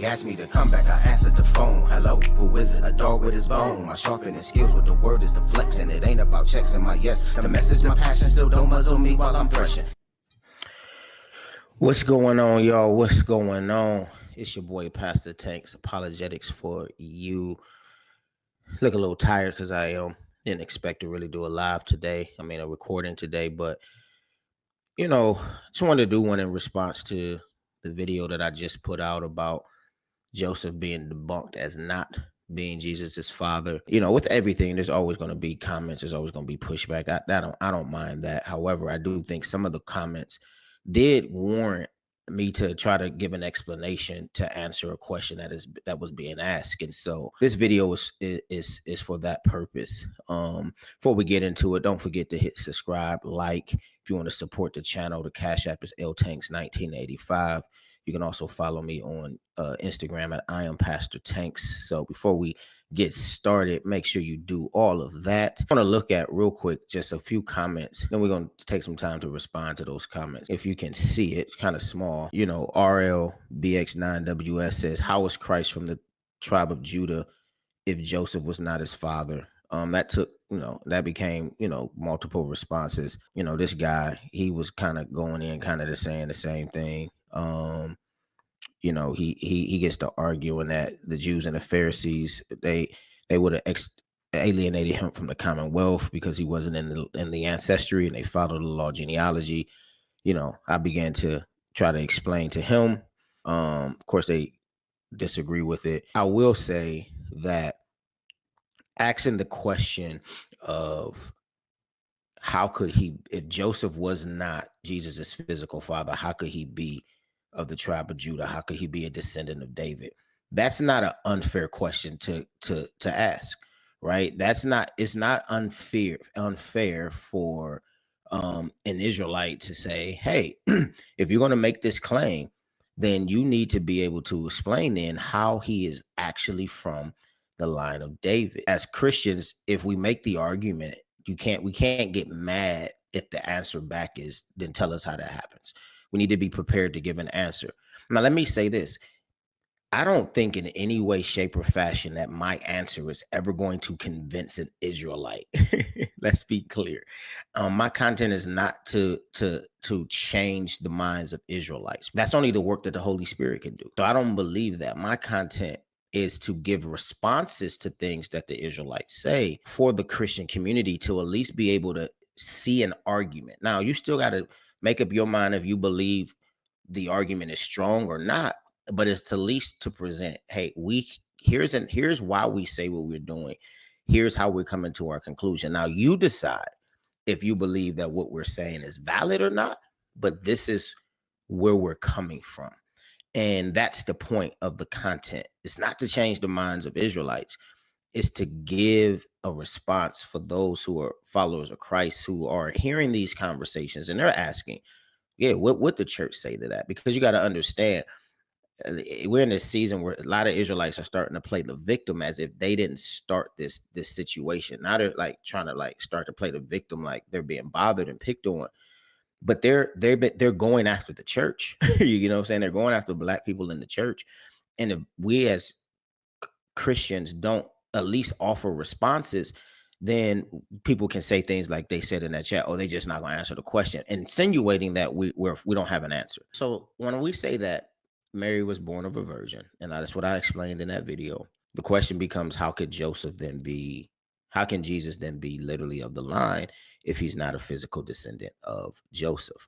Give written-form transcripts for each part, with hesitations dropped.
She asked me to come back, I answered the phone. Hello, who is it? A dog with his bone. My sharpening skills with the word is the flex, and it ain't about checks and my yes. The message, my passion still don't muzzle me while I'm threshing. What's going on, y'all? What's going on? It's your boy Pastor Tanks. Apologetics for you. Look a little tired because I didn't expect to really do a live today. I mean, a recording today, but just wanted to do one in response to the video that I just put out about Joseph being debunked as not being Jesus's father. With everything, there's always going to be comments. There's always going to be pushback. I don't mind that. However, I do think some of the comments did warrant me to try to give an explanation to answer a question that was being asked. And so this video is for that purpose. Before we get into it, don't forget to hit subscribe, like. If you want to support the channel, the Cash App is LTanks1985. You can also follow me on Instagram at I am Pastor Tanks. So before we get started, make sure you do all of that. I want to look at real quick just a few comments. Then we're going to take some time to respond to those comments. If you can see it, kind of small. RLBX9WS says, how was Christ from the tribe of Judah if Joseph was not his father? That took, that became, multiple responses. This guy, he was kind of going in, kind of saying the same thing. He gets to arguing that the Jews and the Pharisees, they would have alienated him from the Commonwealth because he wasn't in the ancestry, and they followed the law genealogy. I began to try to explain to him. Of course, they disagree with it. I will say that asking the question of how could he, if Joseph was not Jesus's physical father, how could he be of the tribe of Judah? How could he be a descendant of David? That's not an unfair question to ask, right? It's not unfair for an Israelite to say, hey, if you're going to make this claim, then you need to be able to explain then how he is actually from the line of David. As Christians, if we make the argument, we can't get mad if the answer back is, then tell us how that happens. We need to be prepared to give an answer. Now, let me say this. I don't think in any way, shape, or fashion that my answer is ever going to convince an Israelite. Let's be clear. My content is not to change the minds of Israelites. That's only the work that the Holy Spirit can do. So I don't believe that. My content is to give responses to things that the Israelites say for the Christian community to at least be able to see an argument. Now, you still got to make up your mind if you believe the argument is strong or not, but it's to at least to present, hey, here's why we say what we're doing. Here's how we're coming to our conclusion. Now, you decide if you believe that what we're saying is valid or not, but this is where we're coming from. And that's the point of the content. It's not to change the minds of Israelites. It's to give a response for those who are followers of Christ, who are hearing these conversations and they're asking, yeah, what would the church say to that? Because you got to understand, we're in this season where a lot of Israelites are starting to play the victim as if they didn't start this situation. Now they're like trying to start to play the victim, like they're being bothered and picked on. But they're going after the church. You know what I'm saying? They're going after black people in the church. And if we as Christians don't at least offer responses, then people can say things like they said in that chat, oh, they just not going to answer the question, insinuating that we don't have an answer. So when we say that Mary was born of a virgin, and that's what I explained in that video, the question becomes, how can Jesus then be literally of the line if he's not a physical descendant of Joseph?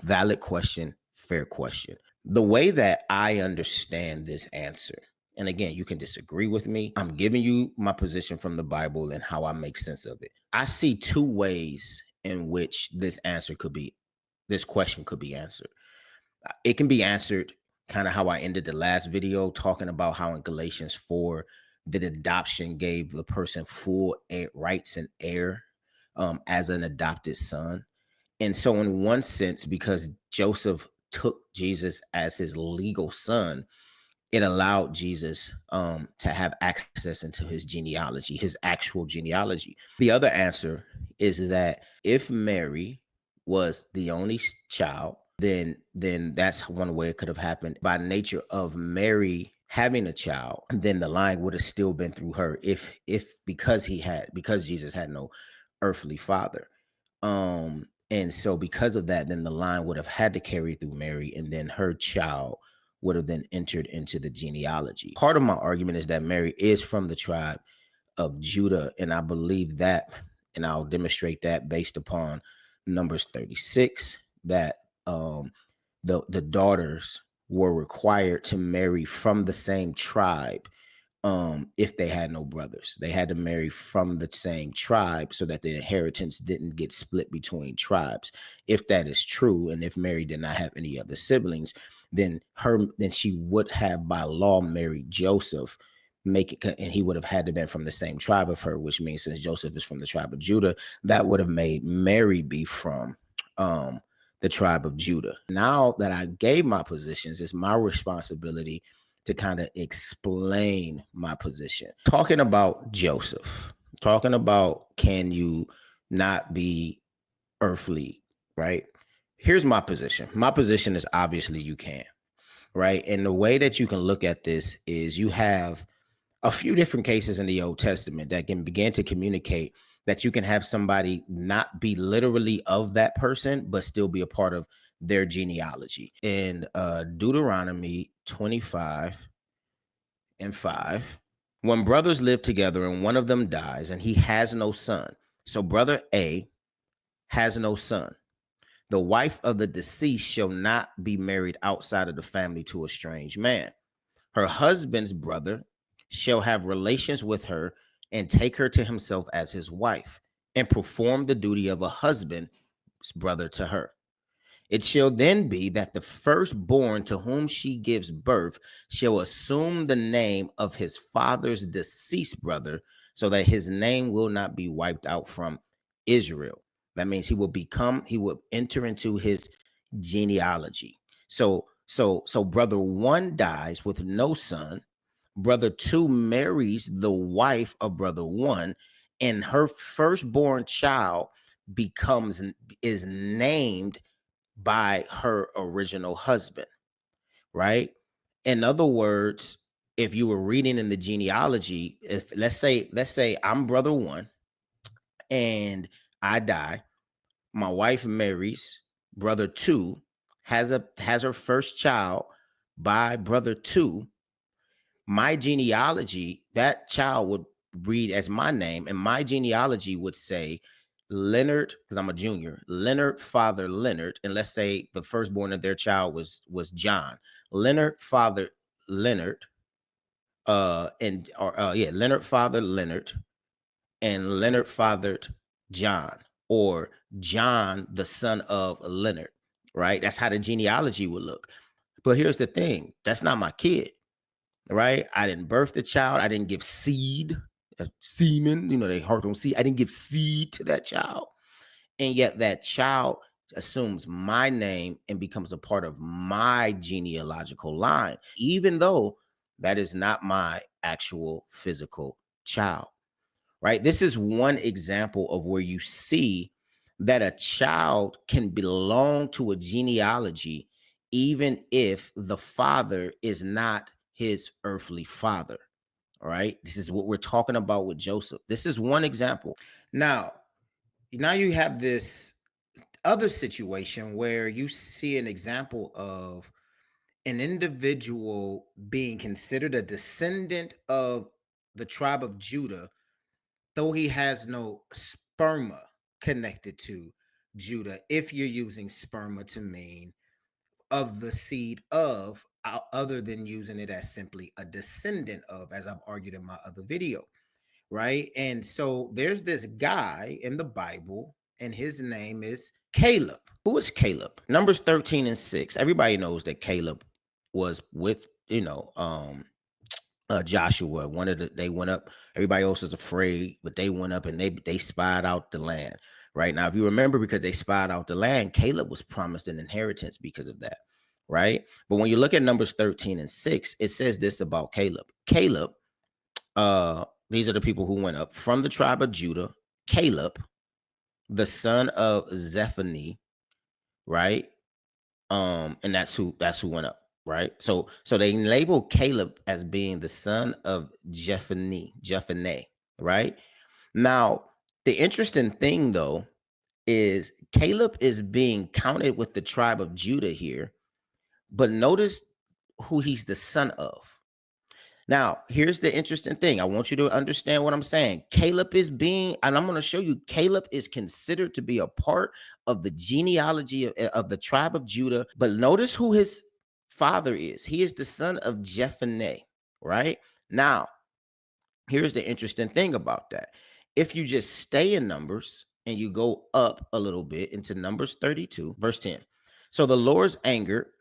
Valid question, fair question. The way that I understand this answer, and again, you can disagree with me, I'm giving you my position from the Bible and how I make sense of it. I see two ways in which this question could be answered. It can be answered kind of how I ended the last video, talking about how in Galatians 4, that adoption gave the person full rights and heir as an adopted son. And so in one sense, because Joseph took Jesus as his legal son, it allowed Jesus to have access into his genealogy, his actual genealogy. The other answer is that if Mary was the only child then that's one way it could have happened. By nature of Mary having a child, then the line would have still been through her, if because Jesus had no earthly father. And so because of that, then the line would have had to carry through Mary, and then her child would have then entered into the genealogy. Part of my argument is that Mary is from the tribe of Judah, and I believe that, and I'll demonstrate that based upon Numbers 36, that the daughters were required to marry from the same tribe. If they had no brothers, they had to marry from the same tribe so that the inheritance didn't get split between tribes. If that is true, and if Mary did not have any other siblings, then she would have by law married Joseph, and he would have had to be from the same tribe of her, which means since Joseph is from the tribe of Judah, that would have made Mary be from the tribe of Judah. Now that I gave my positions, it's my responsibility to kind of explain my position. Talking about Joseph, talking about can you not be earthly, right? Here's my position. My position is obviously you can, right? And the way that you can look at this is you have a few different cases in the Old Testament that can begin to communicate that you can have somebody not be literally of that person, but still be a part of their genealogy. In Deuteronomy 25:5, when brothers live together and one of them dies and he has no son, so brother A has no son, the wife of the deceased shall not be married outside of the family to a strange man. Her husband's brother shall have relations with her and take her to himself as his wife and perform the duty of a husband's brother to her. It shall then be that the firstborn to whom she gives birth shall assume the name of his father's deceased brother, so that his name will not be wiped out from Israel. That means he will enter into his genealogy. So brother one dies with no son. Brother two marries the wife of brother one, and her firstborn child is named by her original husband, right? In other words, if you were reading in the genealogy, if let's say I'm brother one and I die, my wife marries brother two, has her first child by brother two, my genealogy, that child would read as my name, and my genealogy would say Leonard, because I'm a junior, Leonard, father Leonard, and let's say the firstborn of their child was John. Leonard, father Leonard, Leonard, father Leonard, and Leonard fathered John, or John, the son of Leonard, right? That's how the genealogy would look. But here's the thing, that's not my kid, right? I didn't birth the child. I didn't give seed, semen, they harp on seed. I didn't give seed to that child. And yet that child assumes my name and becomes a part of my genealogical line, even though that is not my actual physical child, right? This is one example of where you see that a child can belong to a genealogy, even if the father is not his earthly father. All right. This is what we're talking about with Joseph. This is one example. Now you have this other situation where you see an example of an individual being considered a descendant of the tribe of Judah, though he has no sperma connected to Judah, if you're using sperma to mean of the seed of, other than using it as simply a descendant of, as I've argued in my other video, right? And so there's this guy in the Bible, and his name is Caleb. Who is Caleb? Numbers 13:6. Everybody knows that Caleb was with, Joshua. They went up. Everybody else was afraid, but they went up and they spied out the land. Right now, if you remember, because they spied out the land, Caleb was promised an inheritance because of that. Right, but when you look at Numbers 13:6, it says this about Caleb. Caleb, these are the people who went up from the tribe of Judah. Caleb, the son of Zephaniah, right? And that's who went up, right? So they label Caleb as being the son of Jephunneh, right? Now, the interesting thing though is Caleb is being counted with the tribe of Judah here, but notice who he's the son of. Now, here's the interesting thing. I want you to understand what I'm saying. Caleb is being, and I'm going to show you, Caleb is considered to be a part of the genealogy of the tribe of Judah. But notice who his father is. He is the son of Jephunneh, right? Now, here's the interesting thing about that. If you just stay in Numbers and you go up a little bit into Numbers 32, verse 10. So the Lord's anger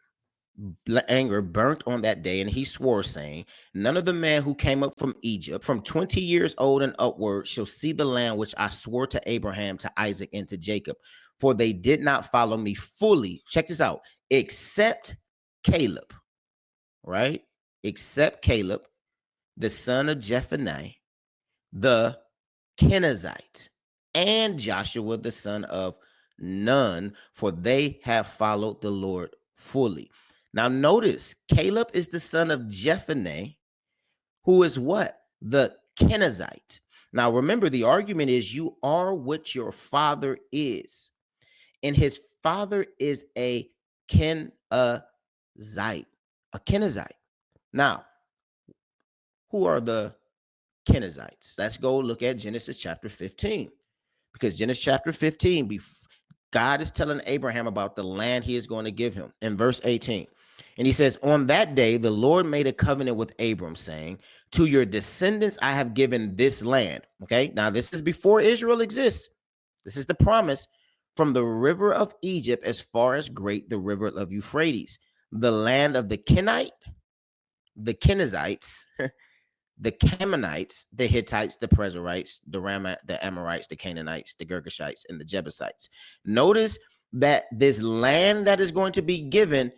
burnt on that day, and he swore, saying, none of the men who came up from Egypt from 20 years old and upward shall see the land which I swore to Abraham, to Isaac, and to Jacob, for they did not follow me fully. Check this out. Except Caleb, right? Except Caleb, the son of Jephunneh, the Kenizzite, and Joshua, the son of Nun, for they have followed the Lord fully. Now, notice Caleb is the son of Jephunneh, who is what? The Kenizzite. Now, remember, the argument is you are what your father is, and his father is a Kenizzite. A Kenizzite. Now, who are the Kenizzites? Let's go look at Genesis chapter 15. Because Genesis chapter 15, God is telling Abraham about the land he is going to give him in verse 18. And he says, on that day, the Lord made a covenant with Abram, saying, to your descendants, I have given this land. Okay. Now, this is before Israel exists. This is the promise, from the river of Egypt as far as great, the river of Euphrates, the land of the Kenite, the Kenizzites, the Canaanites, the Hittites, the Perizzites, the Amorites, the Canaanites, the Girgashites, and the Jebusites. Notice that this land that is going to be given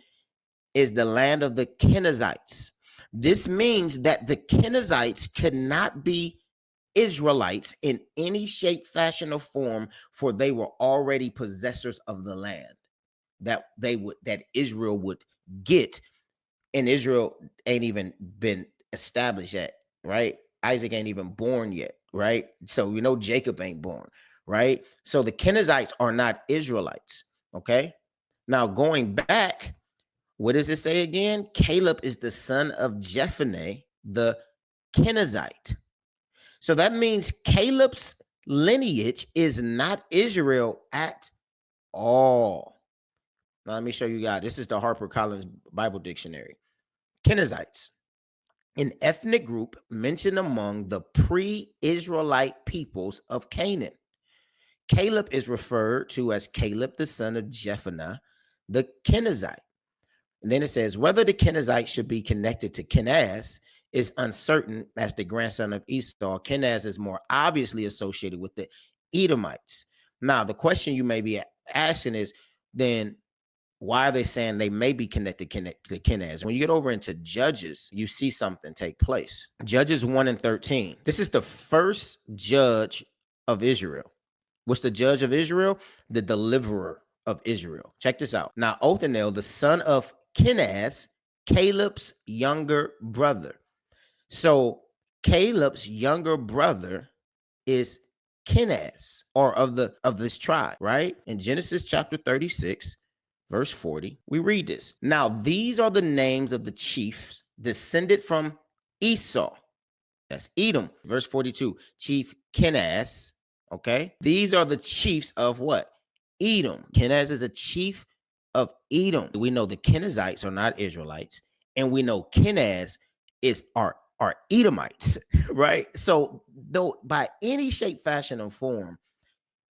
is the land of the Kenizzites. This means that the Kenizzites could not be Israelites in any shape, fashion, or form, for they were already possessors of the land that Israel would get, and Israel ain't even been established yet, right? Isaac ain't even born yet, right? So we know Jacob ain't born, right? So the Kenizzites are not Israelites, okay? Now going back, what does it say again? Caleb is the son of Jephunneh, the Kenizzite. So that means Caleb's lineage is not Israel at all. Now let me show you guys. This is the HarperCollins Bible Dictionary. Kenizzites, an ethnic group mentioned among the pre-Israelite peoples of Canaan. Caleb is referred to as Caleb, the son of Jephunneh, the Kenizzite. And then it says, whether the Kenizzites should be connected to Kenaz is uncertain, as the grandson of Esau. Kenaz is more obviously associated with the Edomites. Now, the question you may be asking is, then why are they saying they may be connected to Kenaz? When you get over into Judges, you see something take place. Judges 1 and 13. This is the first judge of Israel. What's the judge of Israel? The deliverer of Israel. Check this out. Now, Othniel, the son of Kenaz, Caleb's younger brother. So Caleb's younger brother is Kenaz, or of this tribe, right? In Genesis chapter 36, verse 40, we read this. Now, these are the names of the chiefs descended from Esau. That's Edom. Verse 42, Chief Kenaz. Okay. These are the chiefs of what? Edom. Kenaz is a chief of Edom. We know the Kenizzites are not Israelites, and we know Kenaz are Edomites, right? So, though by any shape, fashion, or form,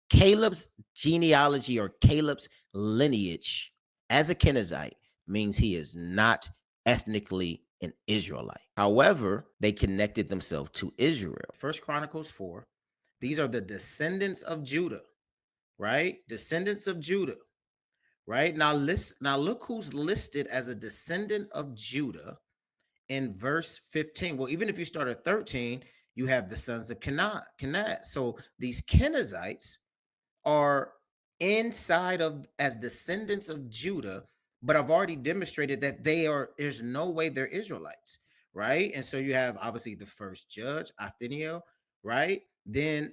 Caleb's genealogy or Caleb's lineage as a Kenizzite means he is not ethnically an Israelite. However, they connected themselves to Israel. First Chronicles 4. These are the descendants of Judah, right? Descendants of Judah, right? Now look who's listed as a descendant of Judah in verse 15. Well, even if you start at 13, you have the sons of Kenaz. So these Kenizzites are inside of, as descendants of Judah, but I've already demonstrated that there's no way they're Israelites, right? And so you have obviously the first judge, Othniel, right? Then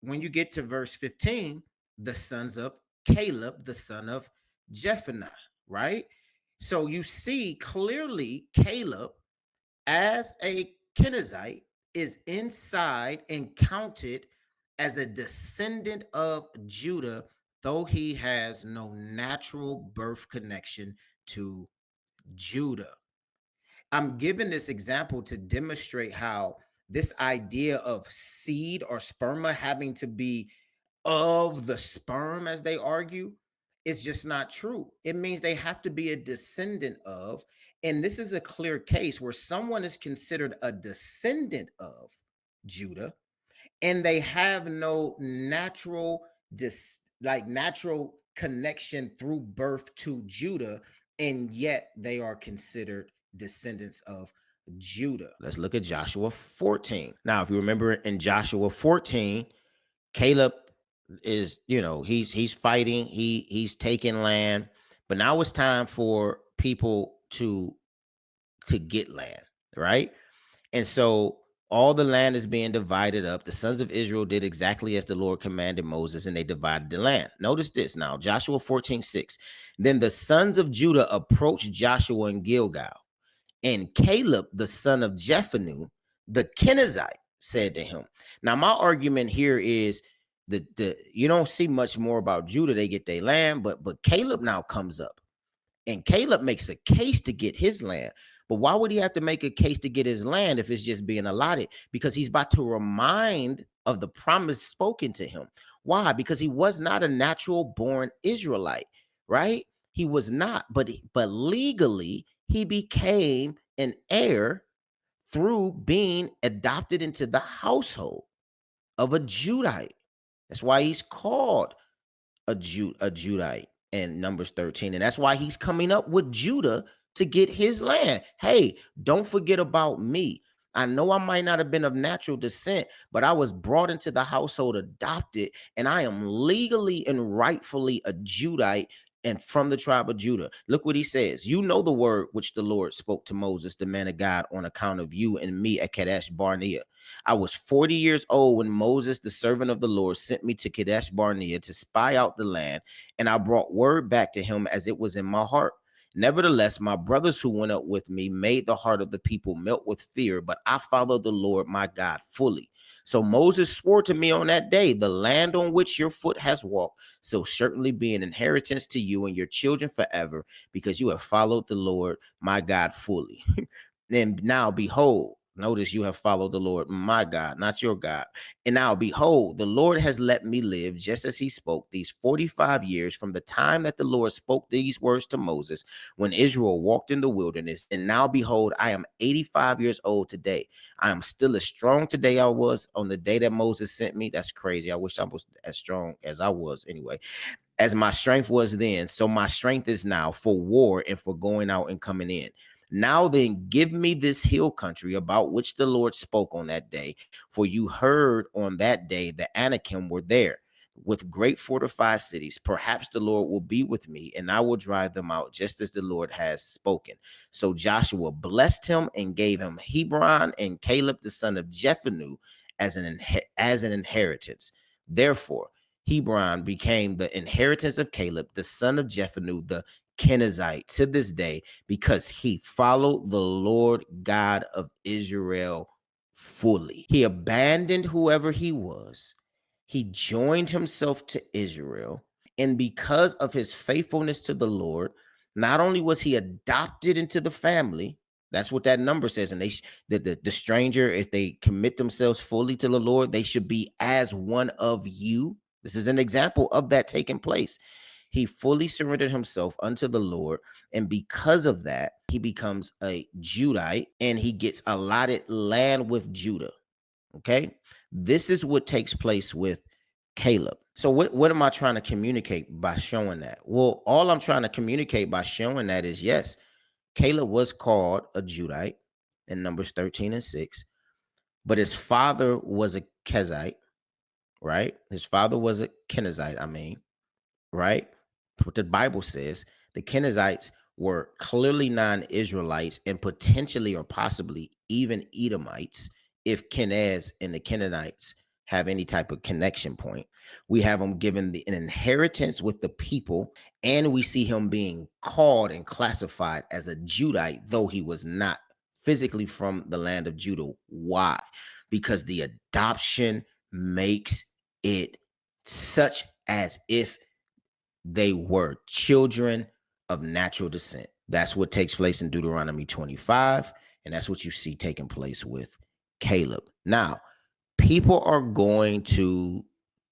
when you get to verse 15, the sons of Caleb, the son of Jephunneh, right? So you see clearly Caleb as a Kenizzite is inside and counted as a descendant of Judah, though he has no natural birth connection to Judah. I'm giving this example to demonstrate how this idea of seed or sperma having to be of the sperm, as they argue, is just not true. It means they have to be a descendant of, and this is a clear case where someone is considered a descendant of Judah and they have no natural natural connection through birth to Judah, and yet they are considered descendants of Judah. Let's look at Joshua 14. Now, if you remember in Joshua 14, Caleb is, he's fighting, he's taking land, but now it's time for people to get land, right? And so all the land is being divided up. The sons of Israel did exactly as the Lord commanded Moses, and they divided the land. Notice this now, Joshua 14:6. Then the sons of Judah approached Joshua in Gilgal, and Caleb, the son of Jephunneh, the Kenizzite, said to him. Now, my argument here is the you don't see much more about Judah. They get their land, but Caleb now comes up. And Caleb makes a case to get his land. But why would he have to make a case to get his land if it's just being allotted? Because he's about to remind of the promise spoken to him. Why? Because he was not a natural born Israelite, right? He was not, but legally he became an heir through being adopted into the household of a Judite. That's why he's called a Judite in Numbers 13. And that's why he's coming up with Judah to get his land. Hey, don't forget about me. I know I might not have been of natural descent, but I was brought into the household adopted, and I am legally and rightfully a Judite and from the tribe of Judah. Look what he says. You know the word which the Lord spoke to Moses, the man of God, on account of you and me at Kadesh Barnea. I was 40 years old when Moses, the servant of the Lord, sent me to Kadesh Barnea to spy out the land, and I brought word back to him as it was in my heart. Nevertheless, my brothers who went up with me made the heart of the people melt with fear, but I followed the Lord my God fully. So Moses swore to me on that day, the land on which your foot has walked, so certainly be an inheritance to you and your children forever, because you have followed the Lord my God fully. And now behold, notice you have followed the Lord, my God, not your God. And now behold, the Lord has let me live just as he spoke these 45 years from the time that the Lord spoke these words to Moses when Israel walked in the wilderness. And now behold, I am 85 years old today. I am still as strong today I was on the day that Moses sent me. That's crazy. I wish I was as strong as I was anyway, as my strength was then. So my strength is now for war and for going out and coming in. Now then, give me this hill country about which the Lord spoke on that day. For you heard on that day the Anakim were there with great fortified cities. Perhaps the Lord will be with me, and I will drive them out, just as the Lord has spoken. So Joshua blessed him and gave him Hebron and Caleb the son of Jephunneh as an inheritance. Therefore, Hebron became the inheritance of Caleb, the son of Jephunneh, the Kenizzite, to this day, because he followed the Lord God of Israel fully. He abandoned whoever he was. He joined himself to Israel. And because of his faithfulness to the Lord, not only was he adopted into the family, that's what that number says. And the stranger, if they commit themselves fully to the Lord, they should be as one of you. This is an example of that taking place. He fully surrendered himself unto the Lord. And because of that, he becomes a Judite and he gets allotted land with Judah. Okay. This is what takes place with Caleb. So what am I trying to communicate by showing that? Well, all I'm trying to communicate by showing that is, yes, Caleb was called a Judite in Numbers 13 and 6, but his father was a Kezite, right? His father was a Kenizzite, right? What the Bible says, the Kenizzites were clearly non-Israelites and potentially or possibly even Edomites, if Kenaz and the Canaanites have any type of connection point. We have him given an inheritance with the people, and we see him being called and classified as a Judite, though he was not physically from the land of Judah. Why? Because the adoption makes it such as if they were children of natural descent. That's what takes place in Deuteronomy 25, and that's what you see taking place with Caleb. Now, people are going to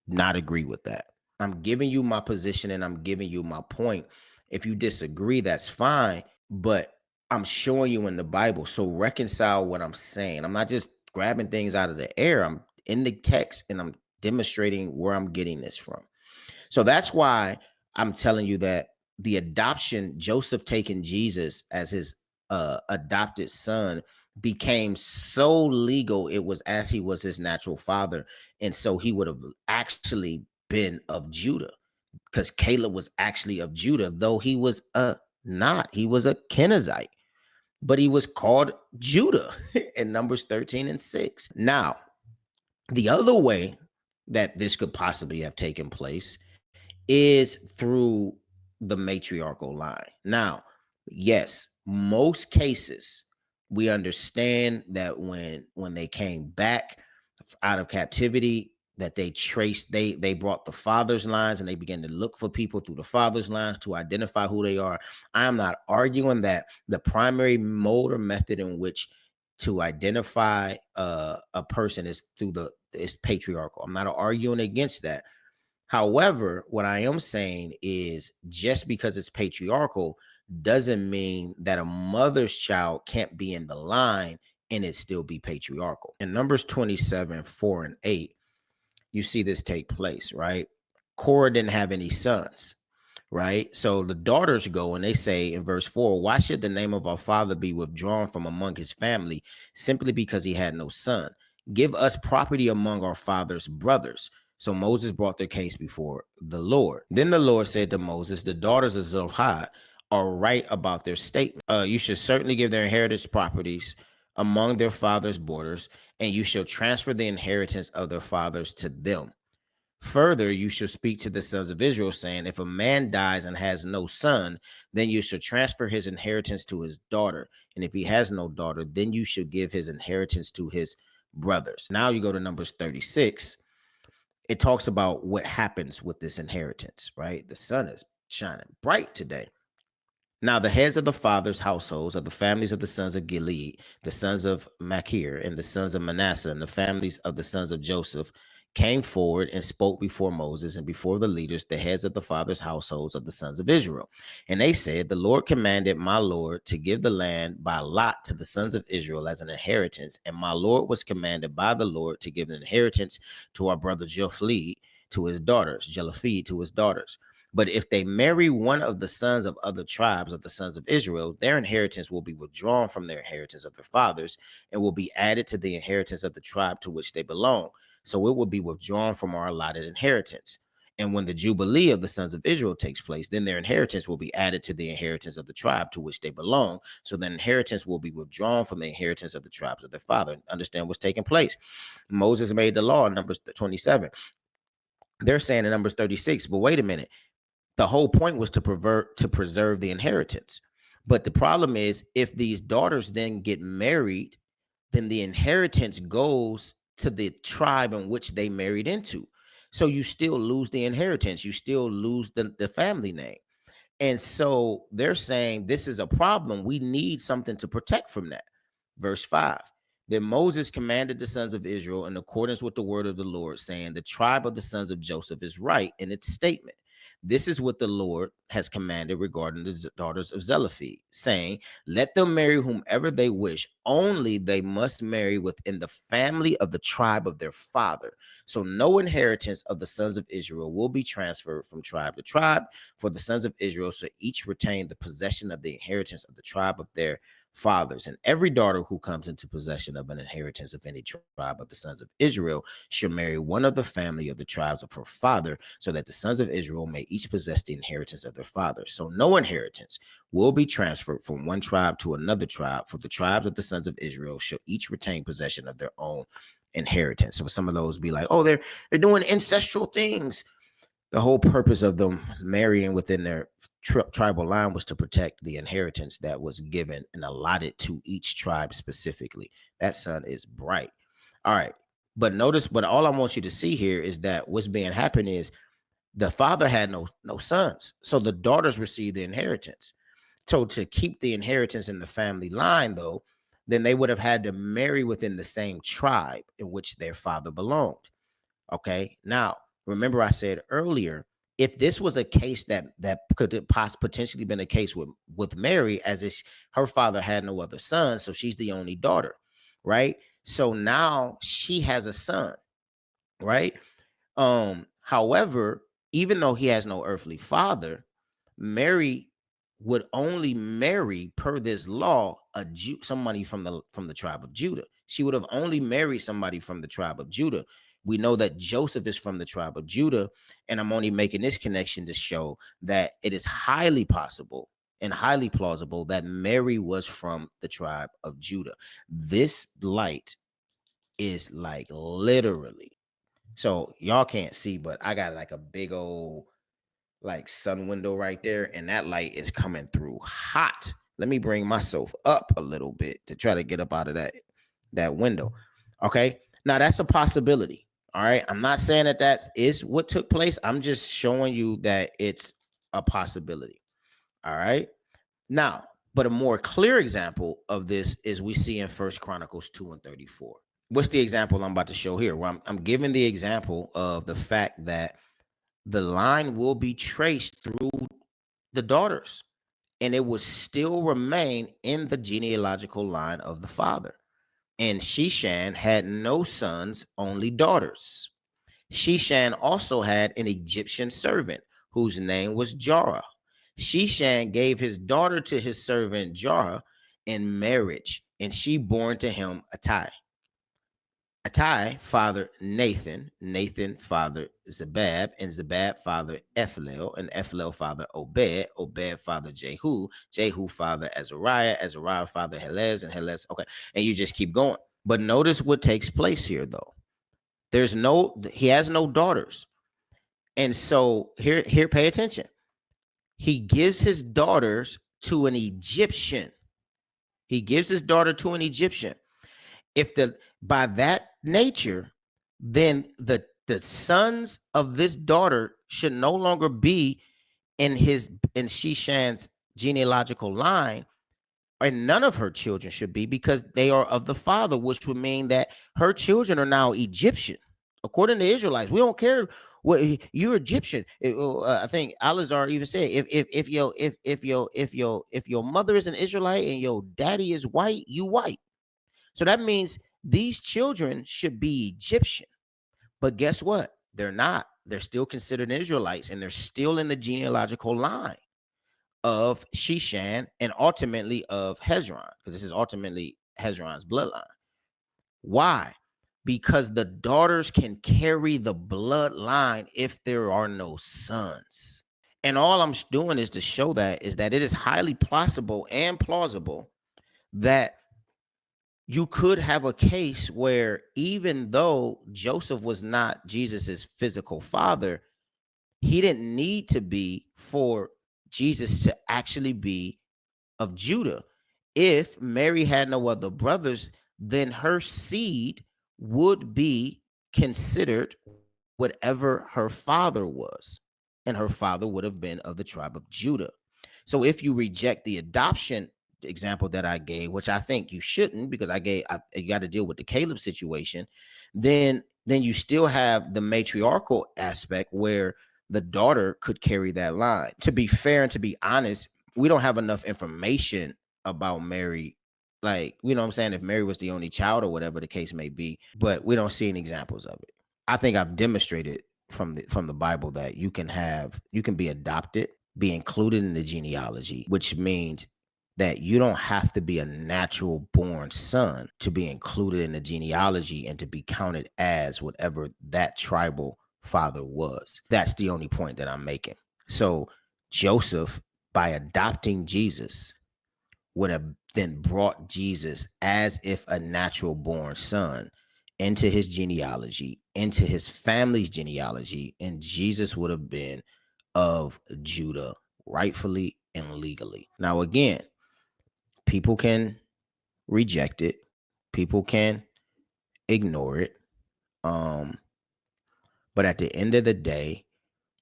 not agree with that. I'm giving you my position and I'm giving you my point. If you disagree, that's fine, but I'm showing you in the Bible. So reconcile what I'm saying. I'm not just grabbing things out of the air. I'm in the text and I'm demonstrating where I'm getting this from. So that's why I'm telling you that the adoption, Joseph taking Jesus as his adopted son, became so legal. It was as he was his natural father. And so he would have actually been of Judah, because Caleb was actually of Judah, though he was not. He was a Kenizzite, but he was called Judah in Numbers 13 and 6. Now, the other way that this could possibly have taken place is through the matriarchal line. Now, yes, most cases we understand that when they came back out of captivity, that they brought the father's lines and they began to look for people through the father's lines to identify who they are. I am not arguing that the primary mode or method in which to identify a person is is patriarchal. I'm not arguing against that. However, what I am saying is just because it's patriarchal doesn't mean that a mother's child can't be in the line and it still be patriarchal. In Numbers 27, 4 and 8, you see this take place, right? Korah didn't have any sons, right? So the daughters go and they say in verse 4, why should the name of our father be withdrawn from among his family simply because he had no son? Give us property among our father's brothers. So Moses brought their case before the Lord. Then the Lord said to Moses, the daughters of Zelophehad are right about their statement. You should certainly give their inheritance properties among their father's borders, and you shall transfer the inheritance of their fathers to them. Further, you shall speak to the sons of Israel, saying, if a man dies and has no son, then you shall transfer his inheritance to his daughter. And if he has no daughter, then you shall give his inheritance to his brothers. Now you go to Numbers 36. It talks about what happens with this inheritance, right? The sun is shining bright today. Now the heads of the fathers' households of the families of the sons of Gilead, the sons of Machir, and the sons of Manasseh, and the families of the sons of Joseph, came forward and spoke before Moses and before the leaders, the heads of the fathers' households of the sons of Israel. And they said, the Lord commanded my Lord to give the land by lot to the sons of Israel as an inheritance. And my Lord was commanded by the Lord to give an inheritance to our brother Jephthah to his daughters, Jephthah to his daughters. But if they marry one of the sons of other tribes of the sons of Israel, their inheritance will be withdrawn from their inheritance of their fathers and will be added to the inheritance of the tribe to which they belong. So it will be withdrawn from our allotted inheritance. And when the Jubilee of the sons of Israel takes place, then their inheritance will be added to the inheritance of the tribe to which they belong. So the inheritance will be withdrawn from the inheritance of the tribes of their father. Understand what's taking place. Moses made the law in Numbers 27. They're saying in Numbers 36, but wait a minute. The whole point was to preserve the inheritance. But the problem is, if these daughters then get married, then the inheritance goes to the tribe in which they married into. So you still lose the inheritance. You still lose the family name. And so they're saying this is a problem. We need something to protect from that. Verse 5. Then Moses commanded the sons of Israel in accordance with the word of the Lord, saying, the tribe of the sons of Joseph is right in its statement. This is what the Lord has commanded regarding the daughters of Zelophehad, saying, let them marry whomever they wish, only they must marry within the family of the tribe of their father. So no inheritance of the sons of Israel will be transferred from tribe to tribe, for the sons of Israel shall each retain the possession of the inheritance of the tribe of their fathers. And every daughter who comes into possession of an inheritance of any tribe of the sons of Israel shall marry one of the family of the tribes of her father, so that the sons of Israel may each possess the inheritance of their father. So no inheritance will be transferred from one tribe to another tribe, for the tribes of the sons of Israel shall each retain possession of their own inheritance. So some of those be like, oh, they're doing ancestral things. The whole purpose of them marrying within their tribal line was to protect the inheritance that was given and allotted to each tribe specifically. That sun is bright. All right. But notice, but all I want you to see here is that what's being happened is the father had no sons. So the daughters received the inheritance. So to keep the inheritance in the family line, though, then they would have had to marry within the same tribe in which their father belonged. Okay. Now, remember I said earlier, if this was a case that could have potentially been a case with Mary, as if her father had no other sons, so she's the only daughter, right? So now she has a son, right? However, even though he has no earthly father, Mary would only marry per this law somebody from the tribe of Judah. She would have only married somebody from the tribe of Judah. We know that Joseph is from the tribe of Judah, and I'm only making this connection to show that it is highly possible and highly plausible that Mary was from the tribe of Judah. This light is like literally, so y'all can't see, but I got like a big old like sun window right there, and that light is coming through hot. Let me bring myself up a little bit to try to get up out of that window. Okay, now that's a possibility. All right, I'm not saying that is what took place. I'm just showing you that it's a possibility. All right, now, but a more clear example of this is we see in First Chronicles 2:34. What's the example I'm about to show here? Well, I'm giving the example of the fact that the line will be traced through the daughters, and it will still remain in the genealogical line of the father. And Sheshan had no sons, only daughters. Sheshan also had an Egyptian servant whose name was Jarrah. Sheshan gave his daughter to his servant Jarrah in marriage, and she bore to him a THIE. Attai father Nathan, Nathan father Zabab, and Zabab father Ephlel, and Ephlel father Obed, Obed father Jehu, Jehu father Azariah, Azariah father Helez, and Helez. Okay, and you just keep going. But notice what takes place here, though. He has no daughters, and so here, pay attention. He gives his daughters to an Egyptian. He gives his daughter to an Egyptian. If by that nature, then the sons of this daughter should no longer be in Sheshan's genealogical line, and none of her children should be, because they are of the father, which would mean that her children are now Egyptian. According to Israelites, we don't care what you're Egyptian. I think Alazar even said, if your mother is an Israelite and your daddy is white, you white. So that means these children should be Egyptian. But guess what? They're not. They're still considered Israelites, and they're still in the genealogical line of Sheshan and ultimately of Hezron, because this is ultimately Hezron's bloodline. Why? Because the daughters can carry the bloodline if there are no sons. And all I'm doing is to show that it is highly possible and plausible that you could have a case where, even though Joseph was not Jesus's physical father, he didn't need to be for Jesus to actually be of Judah. If Mary had no other brothers, then her seed would be considered whatever her father was, and her father would have been of the tribe of Judah. So if you reject the adoption example that I gave, which I think you shouldn't, because you got to deal with the Caleb situation, then you still have the matriarchal aspect where the daughter could carry that line. To be fair and to be honest, we don't have enough information about Mary. Like, you know what I'm saying? If Mary was the only child or whatever the case may be, but we don't see any examples of it. I think I've demonstrated from the Bible that you can be adopted, be included in the genealogy, which means that you don't have to be a natural born son to be included in the genealogy and to be counted as whatever that tribal father was. That's the only point that I'm making. So Joseph, by adopting Jesus, would have then brought Jesus as if a natural born son into his genealogy, into his family's genealogy, and Jesus would have been of Judah rightfully and legally. Now, again, people can reject it, people can ignore it. But at the end of the day,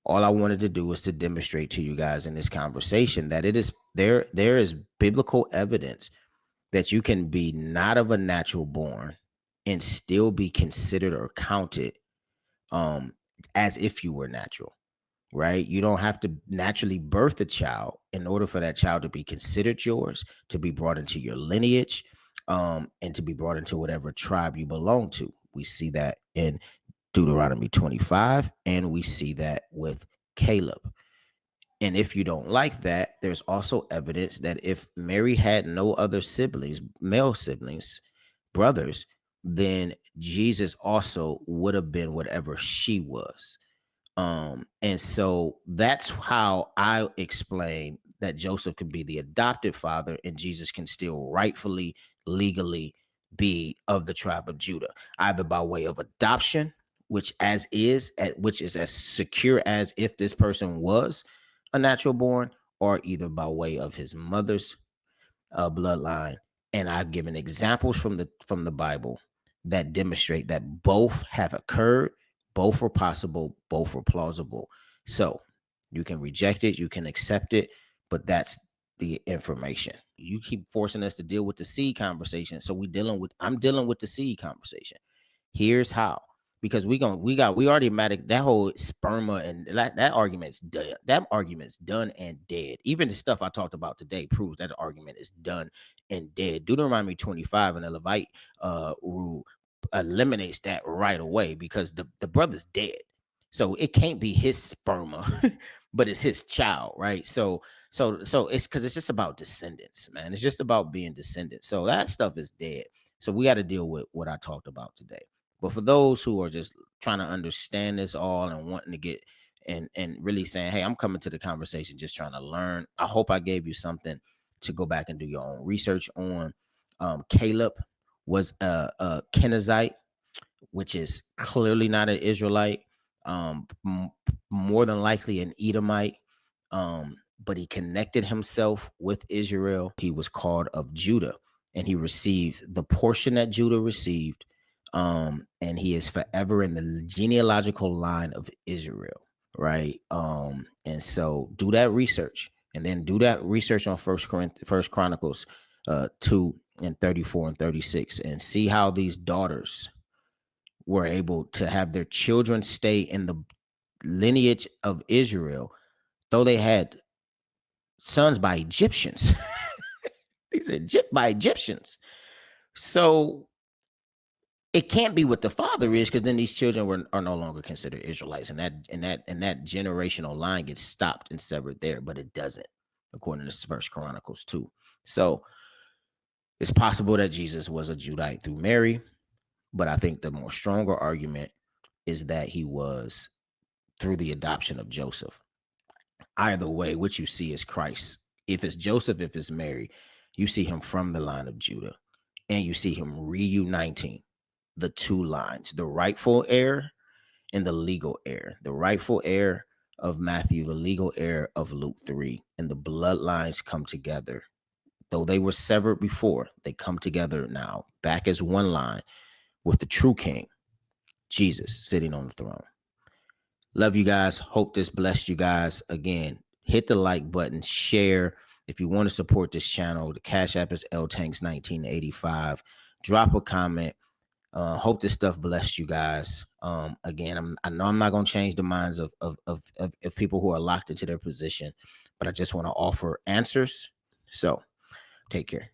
all I wanted to do was to demonstrate to you guys in this conversation that it is there is biblical evidence that you can be not of a natural born and still be considered or counted as if you were natural, right? You don't have to naturally birth a child in order for that child to be considered yours, to be brought into your lineage, and to be brought into whatever tribe you belong to. We see that in Deuteronomy 25, and we see that with Caleb. And if you don't like that, there's also evidence that if Mary had no other siblings, male siblings, brothers, then Jesus also would have been whatever she was. And so that's how I explain that Joseph can be the adopted father and Jesus can still rightfully, legally be of the tribe of Judah, either by way of adoption, which which is as secure as if this person was a natural born, or either by way of his mother's bloodline. And I've given examples from the Bible that demonstrate that both have occurred, both were possible, both were plausible. So you can reject it, you can accept it, but that's the information. You keep forcing us to deal with the seed conversation, so I'm dealing with the seed conversation. Here's how. Because we already mad that whole sperma and that argument's done. That argument's done and dead. Even the stuff I talked about today proves that argument is done and dead. Deuteronomy 25 and the Levite rule eliminates that right away because the brother's dead. So it can't be his sperma, but it's his child, right? So it's because it's just about descendants, man. It's just about being descendants. So that stuff is dead. So we got to deal with what I talked about today. But for those who are just trying to understand this all and wanting to get and really saying, hey, I'm coming to the conversation just trying to learn. I hope I gave you something to go back and do your own research on. Caleb was a Kenizzite, which is clearly not an Israelite. More than likely an Edomite. But he connected himself with Israel. He was called of Judah, and he received the portion that Judah received. And he is forever in the genealogical line of Israel, right? And so do that research, and then do that research on First Chronicles 2 and 34 and 36, and see how these daughters were able to have their children stay in the lineage of Israel, though they had sons by Egyptians. These are by Egyptians. So it can't be what the father is, because then these children are no longer considered Israelites, and that generational line gets stopped and severed there, but it doesn't, according to First Chronicles 2. So it's possible that Jesus was a Judite through Mary, but I think the more stronger argument is that he was through the adoption of Joseph. Either way, what you see is Christ. If it's Joseph, if it's Mary, you see him from the line of Judah, and you see him reuniting the two lines, the rightful heir and the legal heir, the rightful heir of Matthew, the legal heir of Luke 3, and the bloodlines come together. Though they were severed before, they come together now, back as one line, with the true king, Jesus, sitting on the throne. Love you guys. Hope this blessed you guys. Again, hit the like button, share. If you want to support this channel, the Cash App is LTanks1985. Drop a comment. Hope this stuff blessed you guys. Again, I know I'm not going to change the minds of people who are locked into their position, but I just want to offer answers. So take care.